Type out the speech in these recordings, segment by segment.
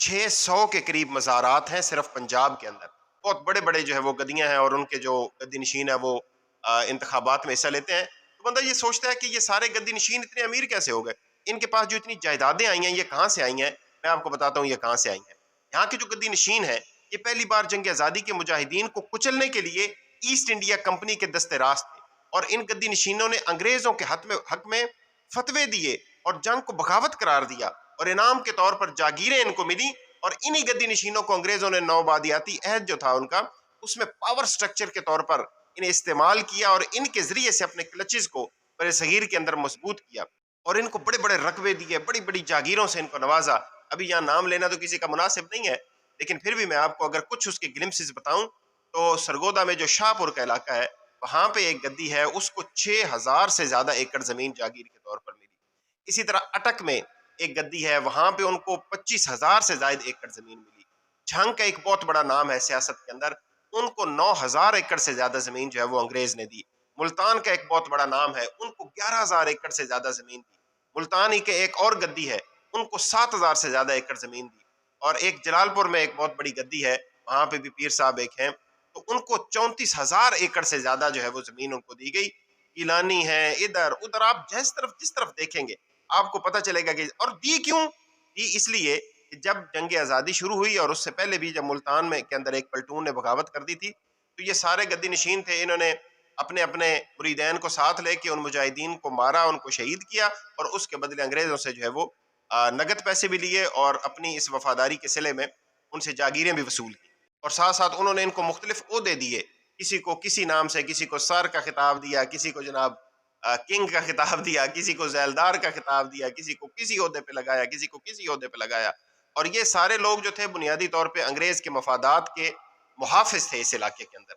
600 کے قریب مزارات ہیں صرف پنجاب کے اندر. بہت بڑے بڑے جو ہے وہ گدیاں ہیں، اور ان کے جو گدی نشین ہیں وہ انتخابات میں حصہ لیتے ہیں. تو بندہ یہ سوچتا ہے کہ یہ سارے گدی نشین اتنے امیر کیسے ہو گئے؟ ان کے پاس جو اتنی جائیدادیں آئی ہیں یہ کہاں سے آئی ہیں؟ میں آپ کو بتاتا ہوں یہ کہاں سے آئی ہیں. یہاں کے جو گدی نشین ہیں یہ پہلی بار جنگ آزادی کے مجاہدین کو کچلنے کے لیے ایسٹ انڈیا کمپنی کے دستے راست تھے، اور ان گدی نشینوں نے انگریزوں کے حق میں فتوے دیے اور جنگ کو بغاوت قرار دیا، اور انعام کے طور پر جاگیریں ان کو ملی. اور انہی گدی نشینوں کو انگریزوں نے نوآبادیاتی عہد جو تھا ان کا، اس میں پاور سٹرکچر کے طور پر انہیں استعمال کیا، اور ان کے ذریعے سے اپنے کلچز کو بر صغیر کے اندر مضبوط کیا، اور ان کو بڑے بڑے رقبے دیے، بڑی بڑی جاگیروں سے ان کو نوازا. ابھی یہاں نام لینا تو کسی کا مناسب نہیں ہے، لیکن پھر بھی میں آپ کو اگر کچھ اس کے گلمسز بتاؤں تو سرگودا میں جو شاہ پور کا علاقہ ہے وہاں پہ ایک گدی ہے، اس کو 6000 سے زیادہ ایکڑ زمین جاگیر کے طور پر ملی. اسی طرح اٹک میں ایک گدی ہے، وہاں پہ ان کو 25,000 سے زائد ایکڑ زمین ملی. جھنگ کا ایک بہت بڑا نام ہے سیاست کے اندر، ان کو 9000 ایکڑ سے زیادہ زمین جو ہے وہ انگریز نے دی. ملتان کا ایک بہت بڑا نام ہے، ان کو 11,000 ایکڑ سے زیادہ زمین دی. ملتانی کے ایک اور گدی ہے، ان کو 7,000 سے زیادہ ایکڑ زمین دی. اور ایک جلال پور میں ایک بہت بڑی گدی ہے، وہاں پہ بھی پیر صاحب ایک ہیں، تو ان کو 34,000 ایکڑ سے زیادہ جو ہے وہ زمین ان کو دی گئی. گیلانی ہے، ادھر ادھر آپ جس طرف دیکھیں گے آپ کو پتہ چلے گا کہ اور دی کیوں؟ دی اس لیے کہ جب جنگ آزادی شروع ہوئی اور اس سے پہلے بھی جب ملتان میں کے اندر ایک پلٹون نے بغاوت کر دی تھی، تو یہ سارے گدی نشین تھے، انہوں نے اپنے اپنے مریدین کو ساتھ لے کے ان مجاہدین کو مارا، ان کو شہید کیا، اور اس کے بدلے انگریزوں سے جو ہے وہ نگد پیسے بھی لیے، اور اپنی اس وفاداری کے صلے میں ان سے جاگیریں بھی وصول کی. اور ساتھ ساتھ انہوں نے ان کو مختلف عہدے دیے، کسی کو کسی نام سے، کسی کو سر کا خطاب دیا، کسی کو جناب کنگ کا خطاب دیا، کسی کو ذیلدار کا خطاب دیا، کسی کو کسی عہدے پہ لگایا، کسی کو کسی عہدے پہ لگایا. اور یہ سارے لوگ جو تھے بنیادی طور پہ انگریز کے مفادات کے محافظ تھے اس علاقے کے اندر.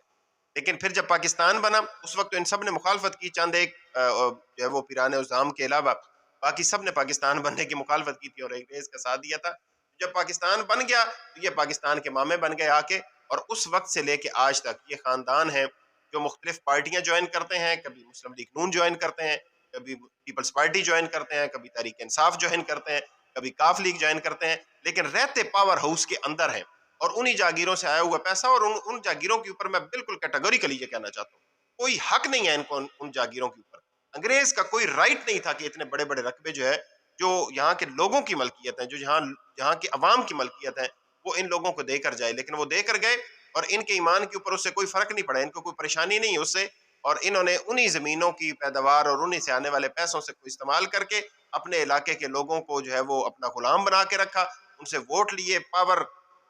لیکن پھر جب پاکستان بنا اس وقت تو ان سب نے مخالفت کی، چند ایک جو ہے وہ پیران عظام کے علاوہ باقی سب نے پاکستان بننے کی مخالفت کی تھی اور انگریز کا ساتھ دیا تھا. جب پاکستان بن گیا تو یہ پاکستان کے مامے بن گئے آ کے، اور اس وقت سے لے کے آج تک یہ خاندان ہیں جو مختلف پارٹیاں جوائن کرتے ہیں، کبھی مسلم لیگ نون جوائن کرتے ہیں، کبھی پیپلز پارٹی جوائن کرتے ہیں، کبھی تحریک انصاف جوائن کرتے ہیں، کبھی کاف لیگ جوائن کرتے ہیں، لیکن رہتے پاور ہاؤس کے اندر ہیں اور انہی جاگیروں سے آیا ہوا پیسہ. اور ان جاگیروں کے اوپر میں بالکل کیٹیگوریکلی یہ کہنا چاہتا ہوں کوئی حق نہیں ہے ان کو ان جاگیروں کے اوپر. انگریز کا کوئی رائٹ نہیں تھا کہ اتنے بڑے بڑے رقبے جو ہے جو یہاں کے لوگوں کی ملکیت ہیں، جو یہاں کے عوام کی ملکیت ہیں، وہ ان لوگوں کو دے کر جائے. لیکن وہ دے کر گئے اور ان کے ایمان کے اوپر اس سے کوئی فرق نہیں پڑا، ان کو کوئی پریشانی نہیں ہے اس سے، اور انہوں نے انہی زمینوں کی پیداوار اور انہی سے آنے والے پیسوں سے استعمال کر کے اپنے علاقے کے لوگوں کو جو ہے وہ اپنا غلام بنا کے رکھا، ان سے ووٹ لیے، پاور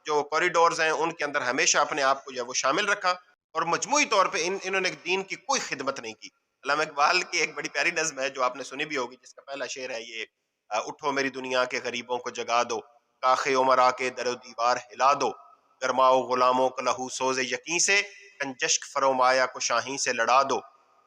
جو کوریڈورز ہیں ان کے اندر ہمیشہ اپنے آپ کو جو ہے وہ شامل رکھا، اور مجموعی طور پہ انہوں نے دین کی کوئی خدمت نہیں کی. علامہ اقبال کی ایک بڑی پیاری نظم ہے جو آپ نے سنی بھی ہوگی، جس کا پہلا شعر ہے یہ: اٹھو میری دنیا کے غریبوں کو جگا دو، کاخ عمر آ کے در و دیوار ہلا دو، گرماؤ غلاموں کو لہو سوز یقین سے، کنجشک فرومایا کو شاہین سے لڑا دو.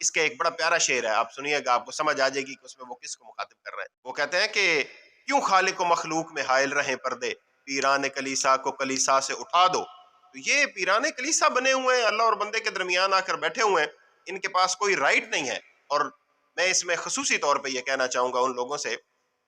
اس کا ایک بڑا پیارا شعر ہے، آپ سنیے گا آپ کو سمجھ آ جائے گی کہ اس میں وہ کس کو مخاطب کر رہے ہیں. وہ کہتے ہیں کہ کیوں خالق و مخلوق میں حائل رہیں پردے، پیران کلیسا کو کلیسا سے اٹھا دو. تو یہ پیران کلیسا بنے ہوئے ہیں، اللہ اور بندے کے درمیان آ کر بیٹھے ہوئے ہیں، ان کے پاس کوئی رائٹ نہیں ہے. اور میں اس میں خصوصی طور پہ یہ کہنا چاہوں گا ان لوگوں سے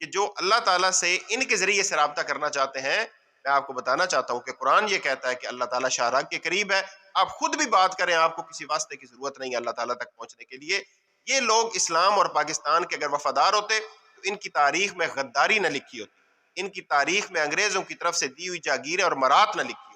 کہ جو اللہ تعالیٰ سے ان کے ذریعے سے رابطہ کرنا چاہتے ہیں، میں آپ کو بتانا چاہتا ہوں کہ قرآن یہ کہتا ہے کہ اللہ تعالیٰ شاہراہ کے قریب ہے. آپ خود بھی بات کریں، آپ کو کسی واسطے کی ضرورت نہیں ہے اللہ تعالیٰ تک پہنچنے کے لیے. یہ لوگ اسلام اور پاکستان کے اگر وفادار ہوتے تو ان کی تاریخ میں غداری نہ لکھی ہوتی، ان کی تاریخ میں انگریزوں کی طرف سے دی ہوئی جاگیریں اور مرات نہ لکھی